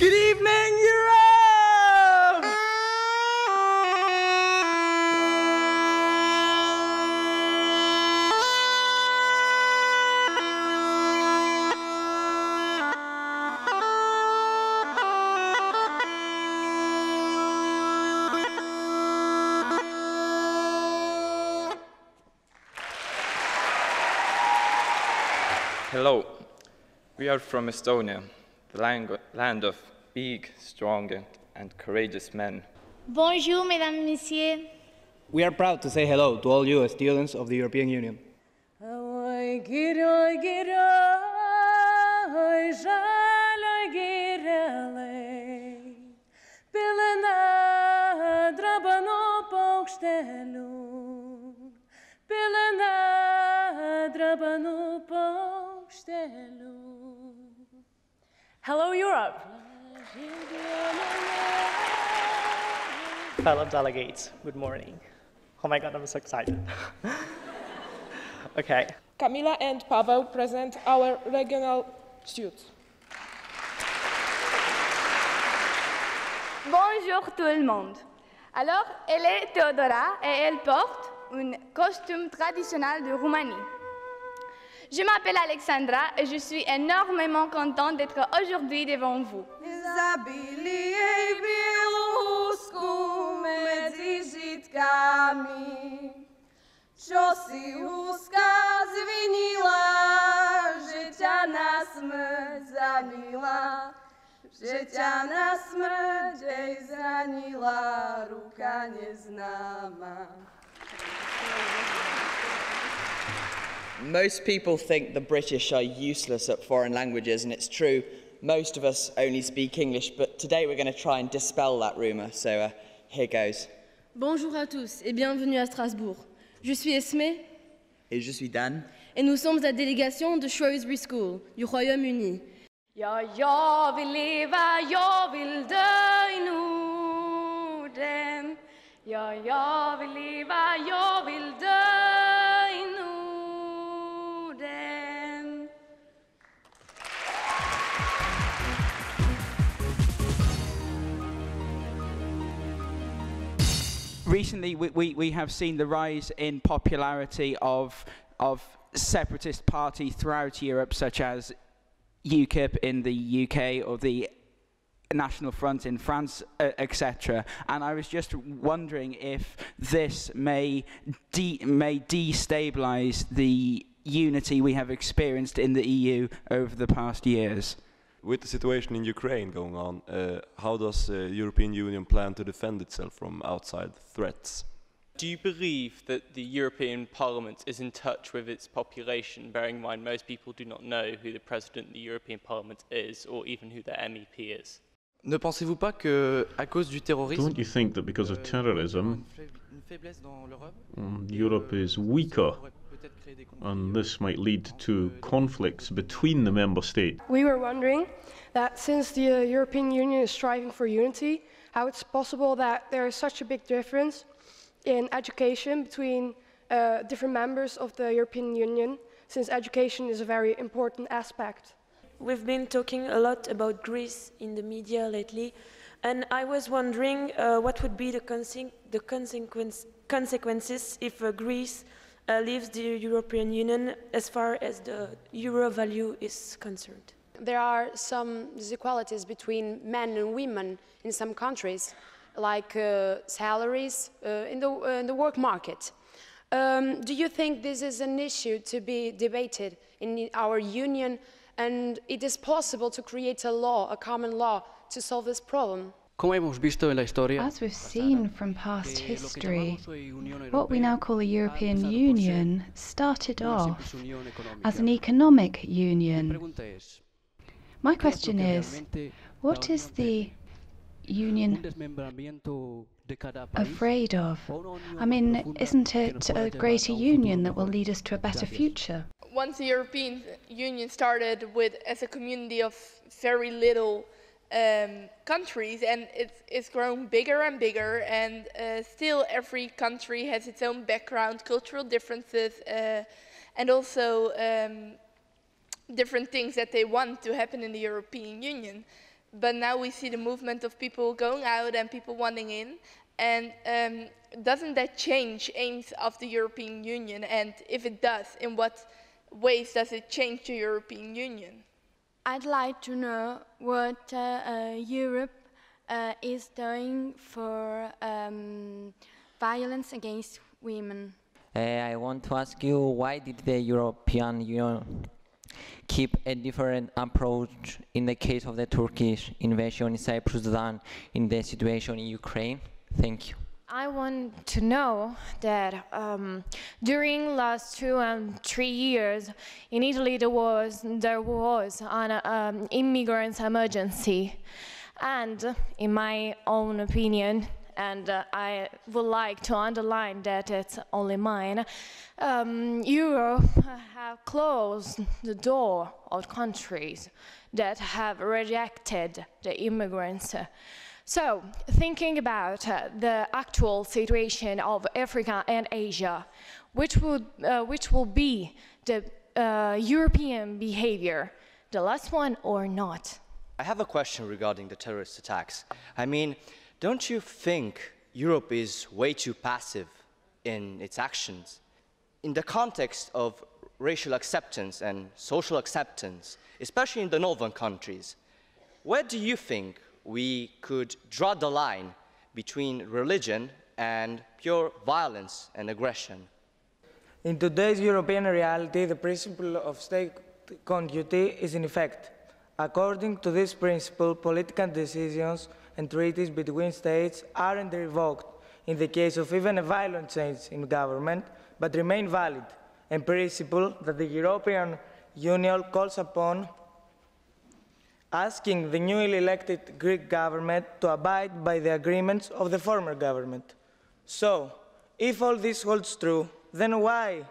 Good evening, Europe! Hello, we are from Estonia, the land of big, strong and courageous men. Bonjour, mesdames, messieurs. We are proud to say hello to all you students of the European Union. Hello, Europe. Fellow delegates, good morning. Oh my God, I'm so excited. Okay. Kamila and Pavel present our regional students. Bonjour tout le monde. Alors, elle est Théodora et elle porte un costume traditionnel de Roumanie. Je m'appelle Alexandra et je suis énormément contente d'être aujourd'hui devant vous. Most people think the British are useless at foreign languages, and it's true. Most of us only speak English, but today we're going to try and dispel that rumour, so here goes. Bonjour à tous et bienvenue à Strasbourg. Je suis Esme. Et je suis Dan. Et nous sommes la délégation de Shrewsbury School, du Royaume-Uni. Ja, jag vill leva, jag vill dö i Norden. Ja, jag vill leva, jag vill dö i Norden. Recently, we have seen the rise in popularity of separatist parties throughout Europe, such as UKIP in the UK or the National Front in France, etc. And I was just wondering if this may destabilise the unity we have experienced in the EU over the past years. With the situation in Ukraine going on, how does the European Union plan to defend itself from outside threats? Do you believe that the European Parliament is in touch with its population, bearing in mind most people do not know who the President of the European Parliament is, or even who their MEP is? Ne pensez-vous pas que, à cause du terrorisme, don't you think that because of terrorism, Europe is weaker, and this might lead to conflicts between the member states? We were wondering that since the European Union is striving for unity, how it's possible that there is such a big difference in education between different members of the European Union, since education is a very important aspect. We've been talking a lot about Greece in the media lately, and I was wondering what would be the consequences if Greece leaves the European Union as far as the euro value is concerned. There are some disequalities between men and women in some countries, like salaries in the work market. Do you think this is an issue to be debated in our union, and it is possible to create a law, a common law, to solve this problem? As we've seen from past history, what we now call the European Union started off as an economic union. My question is, what is the Union afraid of? I mean, isn't it a greater union that will lead us to a better future? Once the European Union started as a community of very little countries, and it's grown bigger and bigger, and still every country has its own background, cultural differences, and also different things that they want to happen in the European Union. but now we see the movement of people going out and people wanting in. And doesn't that change aims of the European Union? And if it does, in what ways does it change the European Union? I'd like to know what Europe is doing for violence against women. I want to ask you, why did the European Union keep a different approach in the case of the Turkish invasion in Cyprus than in the situation in Ukraine? Thank you. I want to know that during last 2 and 3 years in Italy there was an immigrants emergency, and in my own opinion, and I would like to underline that it's only mine, Europe have closed the door of countries that have rejected the immigrants. So, thinking about the actual situation of Africa and Asia, which will be the European behavior, the last one or not? I have a question regarding the terrorist attacks. I mean, don't you think Europe is way too passive in its actions? In the context of racial acceptance and social acceptance, especially in the northern countries, where do you think we could draw the line between religion and pure violence and aggression? In today's European reality, the principle of state continuity is in effect. According to this principle, political decisions and treaties between states aren't revoked in the case of even a violent change in government, but remain valid, a principle that the European Union calls upon, asking the newly elected Greek government to abide by the agreements of the former government. So, if all this holds true, then why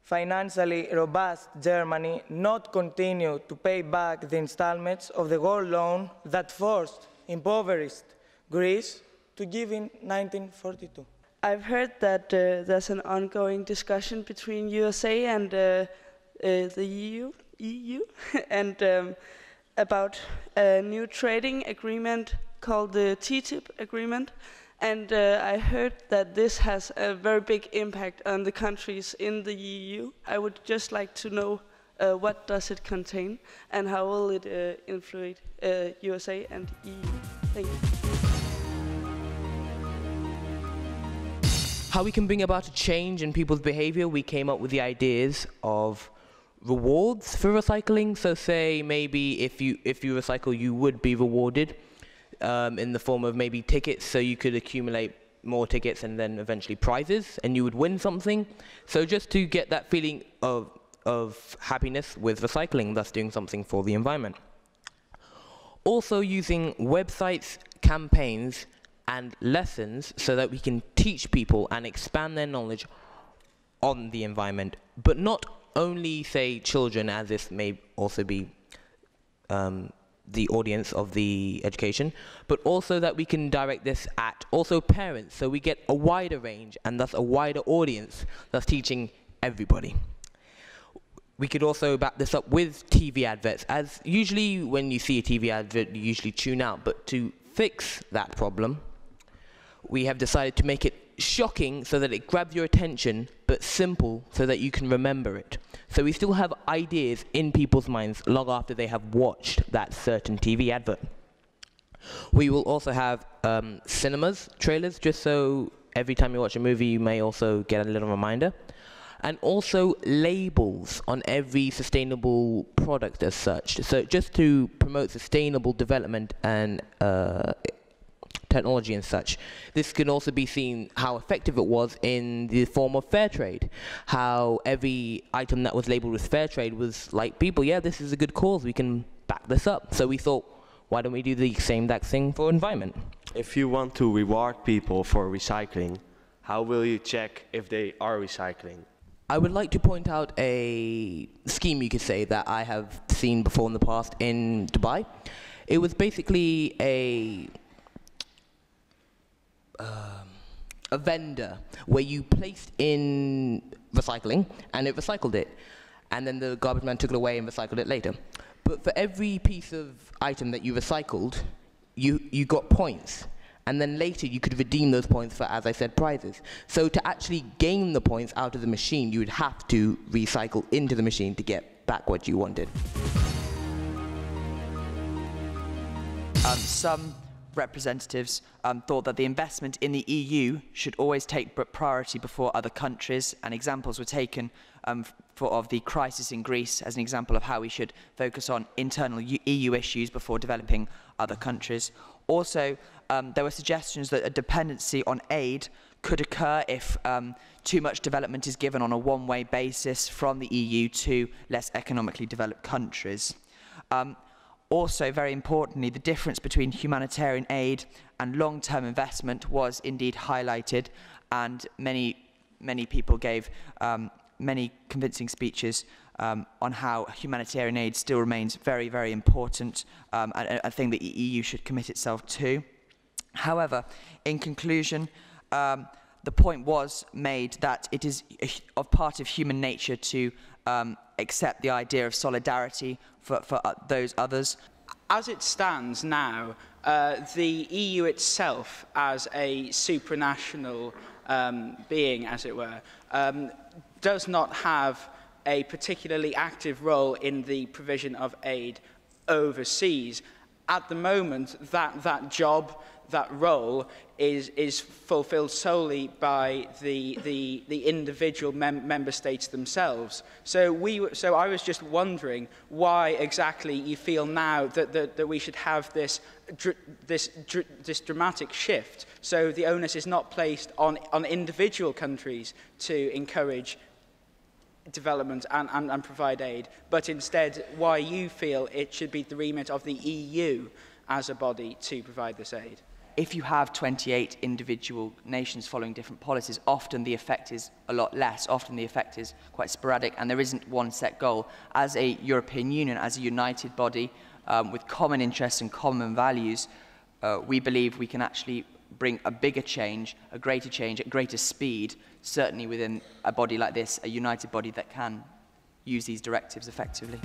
financially robust Germany not continue to pay back the installments of the war loan that forced impoverished Greece to give in 1942? I've heard that there's an ongoing discussion between USA and the EU and about a new trading agreement called the TTIP agreement, and I heard that this has a very big impact on the countries in the EU. I would just like to know what does it contain and how will it influence USA and EU. Thank you. How we can bring about a change in people's behavior, we came up with the ideas of rewards for recycling. So say maybe if you recycle, you would be rewarded in the form of maybe tickets, so you could accumulate more tickets and then eventually prizes, and you would win something. So just to get that feeling of happiness with recycling, thus doing something for the environment. Also using websites, campaigns, and lessons so that we can teach people and expand their knowledge on the environment, but not only, say, children, as this may also be the audience of the education, but also that we can direct this at also parents, so we get a wider range and thus a wider audience, thus teaching everybody. We could also back this up with TV adverts, as usually when you see a TV advert, you usually tune out, but to fix that problem, we have decided to make it shocking so that it grabs your attention, but simple so that you can remember it. So we still have ideas in people's minds long after they have watched that certain TV advert. We will also have cinemas trailers, just so every time you watch a movie you may also get a little reminder. And also labels on every sustainable product as such. So just to promote sustainable development and technology and such. This can also be seen how effective it was in the form of fair trade. How every item that was labeled with fair trade was like, people, yeah, this is a good cause, we can back this up. So we thought, why don't we do the same exact thing for environment? If you want to reward people for recycling, how will you check if they are recycling? I would like to point out a scheme, you could say, that I have seen before in the past in Dubai. It was basically a vendor where you placed in recycling and it recycled it, and then the garbage man took it away and recycled it later. But but for every piece of item that you recycled, you got points. And then later you could redeem those points for, as I said, prizes. So to actually gain the points out of the machine, you would have to recycle into the machine to get back what you wanted. Some representatives thought that the investment in the EU should always take priority before other countries, and examples were taken of the crisis in Greece as an example of how we should focus on internal EU issues before developing other countries. Also, there were suggestions that a dependency on aid could occur if too much development is given on a one-way basis from the EU to less economically developed countries. Also, very importantly, the difference between humanitarian aid and long-term investment was indeed highlighted, and many people gave many convincing speeches on how humanitarian aid still remains very, very important, and a thing that the EU should commit itself to. However, in conclusion, the point was made that it is a part of human nature to accept the idea of solidarity for those others. As it stands now, the EU itself, as a supranational being, as it were, does not have a particularly active role in the provision of aid overseas. At the moment, that job, that role, is fulfilled solely by the individual member states themselves. So I was just wondering why exactly you feel now that we should have this dramatic shift. So the onus is not placed on individual countries to encourage development and provide aid, but instead why you feel it should be the remit of the EU as a body to provide this aid. If you have 28 individual nations following different policies, often the effect is a lot less. Often the effect is quite sporadic, and there isn't one set goal. As a European Union, as a united body with common interests and common values, we believe we can actually bring a bigger change, a greater change at greater speed, certainly within a body like this, a united body that can use these directives effectively.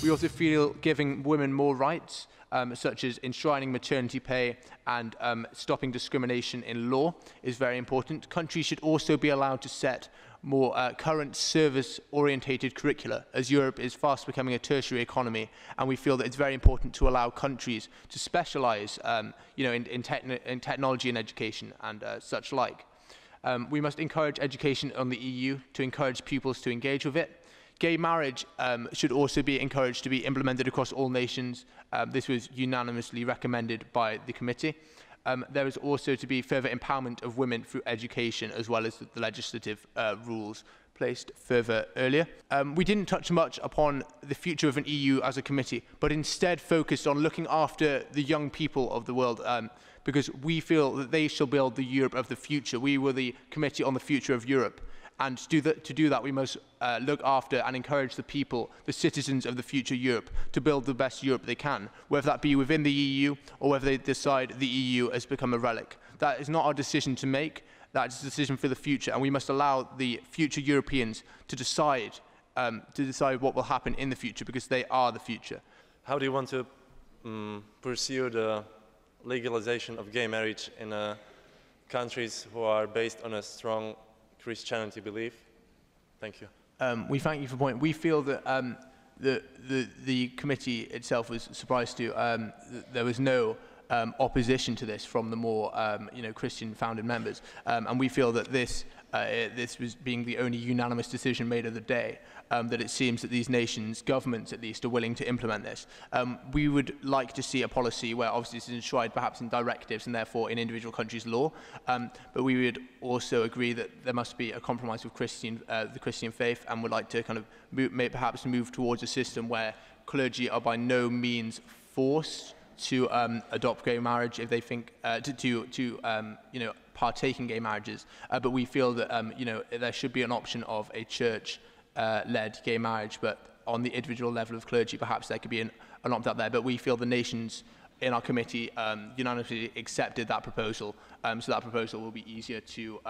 We also feel giving women more rights, such as enshrining maternity pay and stopping discrimination in law, is very important. Countries should also be allowed to set more current service-orientated curricula, as Europe is fast becoming a tertiary economy, and we feel that it's very important to allow countries to specialise in technology and education and such like. We must encourage education on the EU to encourage pupils to engage with it. Gay marriage should also be encouraged to be implemented across all nations. This was unanimously recommended by the committee. There is also to be further empowerment of women through education, as well as the legislative rules placed further earlier. We didn't touch much upon the future of an EU as a committee, but instead focused on looking after the young people of the world, because we feel that they shall build the Europe of the future. We were the Committee on the Future of Europe. And to do that, we must look after and encourage the people, the citizens of the future Europe, to build the best Europe they can, whether that be within the EU or whether they decide the EU has become a relic. That is not our decision to make. That is a decision for the future, and we must allow the future Europeans to decide what will happen in the future, because they are the future. How do you want to pursue the legalization of gay marriage in countries who are based on a strong Christianity belief? Thank you. We thank you for the point. We feel that the committee itself was surprised to there was no opposition to this from the more Christian-founded members, and we feel that this was being the only unanimous decision made of the day. That it seems that these nations, governments at least, are willing to implement this. We would like to see a policy where obviously this is enshrined perhaps in directives and therefore in individual countries' law, but we would also agree that there must be a compromise with the Christian faith, and would like to kind of perhaps move towards a system where clergy are by no means forced to adopt gay marriage if they think to partake in gay marriages, but we feel that there should be an option of a church led gay marriage, but on the individual level of clergy, perhaps there could be an opt-out there. But we feel the nations in our committee unanimously accepted that proposal, so that proposal will be easier to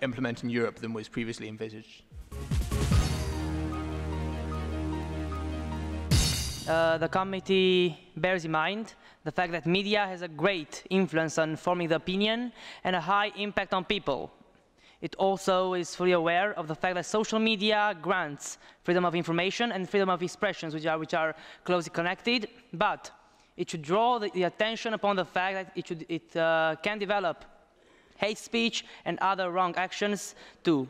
implement in Europe than was previously envisaged. the committee bears in mind the fact that media has a great influence on forming the opinion and a high impact on people. It also is fully aware of the fact that social media grants freedom of information and freedom of expressions, which are closely connected, but it should draw the attention upon the fact that it can develop hate speech and other wrong actions too.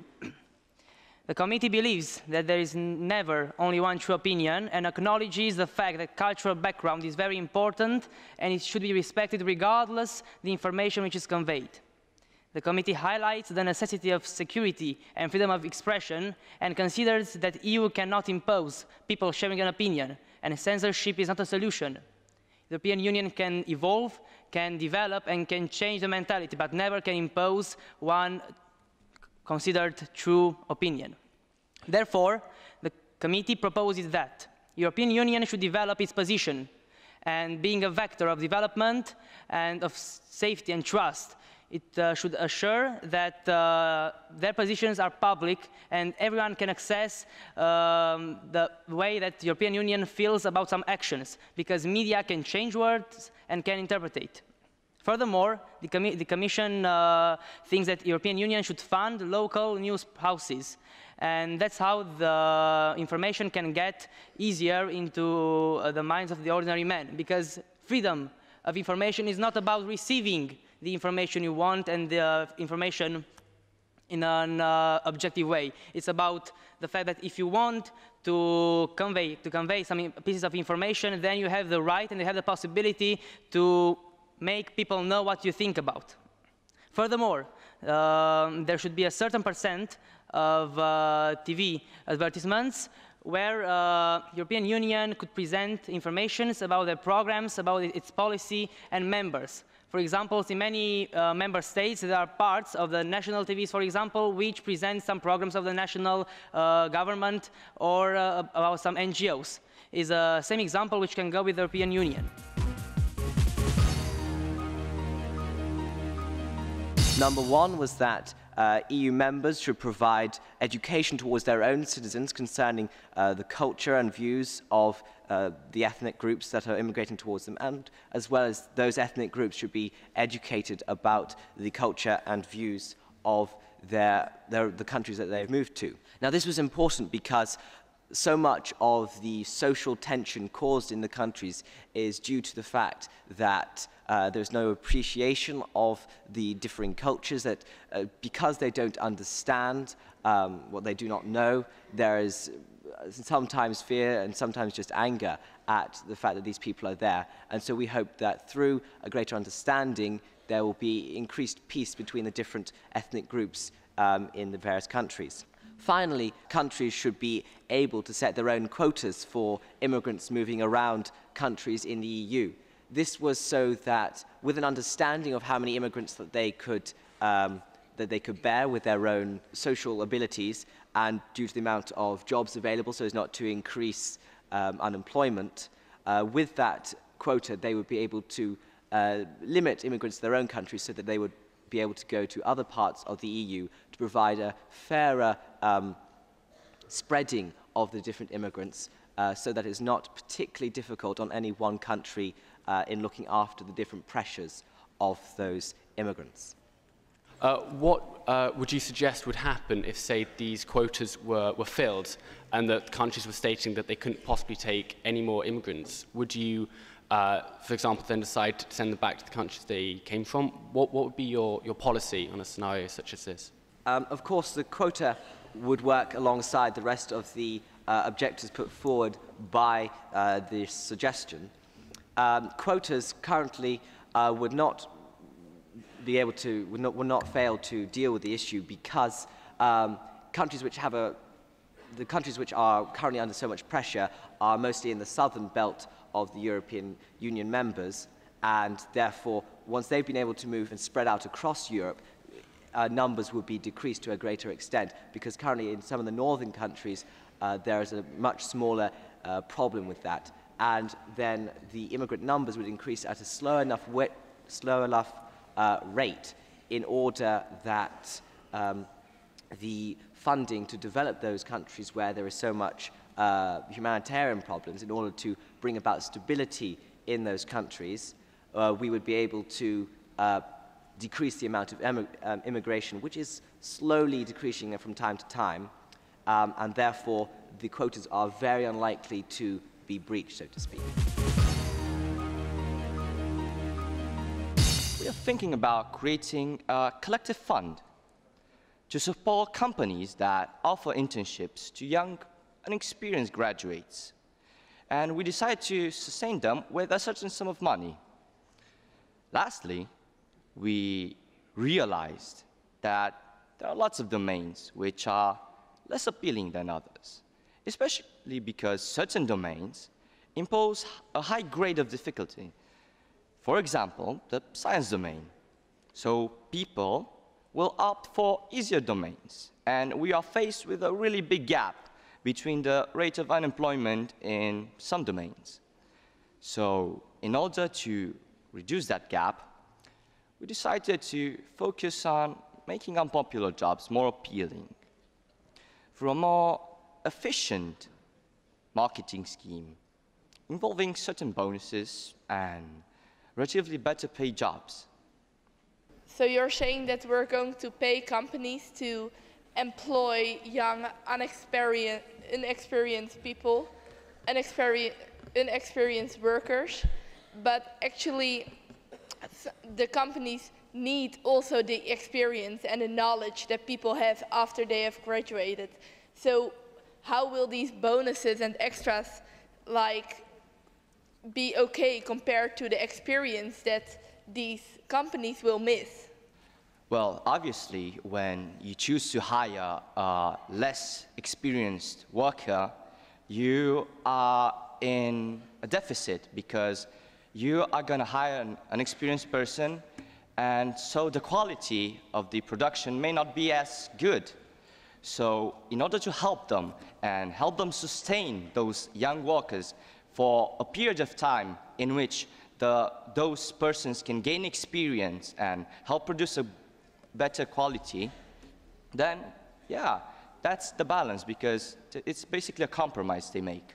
The committee believes that there is never only one true opinion and acknowledges the fact that cultural background is very important and it should be respected regardless the information which is conveyed. The committee highlights the necessity of security and freedom of expression and considers that the EU cannot impose people sharing an opinion, and censorship is not a solution. The European Union can evolve, can develop, and can change the mentality, but never can impose one considered true opinion. Therefore, the committee proposes that the European Union should develop its position, and being a vector of development and of safety and trust, it should assure that their positions are public and everyone can access the way that the European Union feels about some actions, because media can change words and can interpret it. Furthermore, the Commission thinks that the European Union should fund local news houses, and that's how the information can get easier into the minds of the ordinary man, because freedom of information is not about receiving the information you want and the information in an objective way. It's about the fact that if you want to convey some pieces of information, then you have the right and you have the possibility to make people know what you think about. Furthermore, there should be a certain % of TV advertisements where European Union could present information about their programs, about its policy and members. For example, in many member states, there are parts of the national TVs, for example, which present some programs of the national government or about some NGOs. Is the same example which can go with the European Union. Number one was that EU members should provide education towards their own citizens concerning the culture and views of the ethnic groups that are immigrating towards them, and as well as those ethnic groups should be educated about the culture and views of the countries that they've moved to. Now, this was important because so much of the social tension caused in the countries is due to the fact that there's no appreciation of the differing cultures, that because they don't understand what they do not know, there is sometimes fear and sometimes just anger at the fact that these people are there. And so we hope that through a greater understanding, there will be increased peace between the different ethnic groups in the various countries. Finally, countries should be able to set their own quotas for immigrants moving around countries in the EU. This was so that, with an understanding of how many immigrants that they could bear with their own social abilities, and due to the amount of jobs available so as not to increase unemployment, with that quota they would be able to limit immigrants to their own countries so that they would be able to go to other parts of the EU to provide a fairer spreading of the different immigrants so that it's not particularly difficult on any one country in looking after the different pressures of those immigrants. What would you suggest would happen if, say, these quotas were filled and that countries were stating that they couldn't possibly take any more immigrants? Would you, for example, then decide to send them back to the countries they came from? What would be your policy on a scenario such as this? Of course, the quota would work alongside the rest of the objectives put forward by this suggestion. Quotas currently would not be able to, would not fail to deal with the issue because countries which have the countries which are currently under so much pressure are mostly in the southern belt of the European Union members, and therefore, once they've been able to move and spread out across Europe, numbers would be decreased to a greater extent, because currently in some of the northern countries, there is a much smaller problem with that. And then the immigrant numbers would increase at a slow enough rate in order that the funding to develop those countries where there is so much humanitarian problems, in order to bring about stability in those countries, we would be able to decrease the amount of immigration, which is slowly decreasing from time to time, and therefore the quotas are very unlikely to be breached, so to speak. We are thinking about creating a collective fund to support companies that offer internships to young, inexperienced graduates. And we decided to sustain them with a certain sum of money. Lastly, we realized that there are lots of domains which are less appealing than others, especially because certain domains impose a high grade of difficulty. For example, the science domain. So people will opt for easier domains, and we are faced with a really big gap between the rate of unemployment in some domains. So in order to reduce that gap, we decided to focus on making unpopular jobs more appealing through a more efficient marketing scheme involving certain bonuses and relatively better paid jobs. So you're saying that we're going to pay companies to employ young, inexperienced people, inexperienced workers, but actually the companies need also the experience and the knowledge that people have after they have graduated. So how will these bonuses and extras be okay compared to the experience that these companies will miss? Well, obviously, when you choose to hire a less experienced worker, you are in a deficit because you are going to hire an experienced person, and so the quality of the production may not be as good. So in order to help them and help them sustain those young workers for a period of time in which those persons can gain experience and help produce a better quality, then yeah, that's the balance, because it's basically a compromise they make.